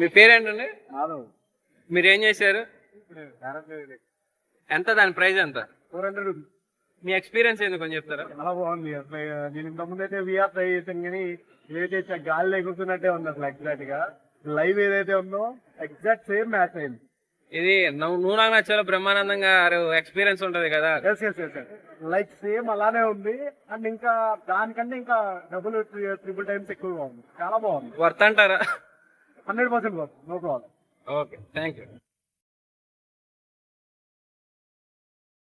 మీ పేరేంటండి? మీరు ఏం చేశారు? ఎంత దాని ప్రైస్ ఎంత? 400 రూపీస్. మీ ఎక్స్పీరియన్స్ ఏంది కొంచెం చెప్తారా? చాలా బాగుంది. నేను ఇంతకుముందు అయితే విఆర్ ట్రై చేశాను, కానీ ఏదైతే గాలి ఎగురుతున్నట్టే ఉంది అసలు. ఎగ్జాక్ట్ గా లైవ్ ఏదైతే ఉందో ఎగ్జాక్ట్ సేమ్ మ్యాచ్ అయింది. ఇది నువ్వు నాకు నచ్చాలో బ్రహ్మానందం గారు ఎక్స్పీరియన్స్ ఉంటది కదా, లైక్ సేమ్ అలానే ఉంది. అండ్ ఇంకా దానికంటే ఇంకా డబుల్ ట్రిపుల్ టైమ్స్ ఎక్కువగా ఉంది. చాలా బాగుంది. వర్త్ అంటారా? 100% worth, no problem. Okay, thank you.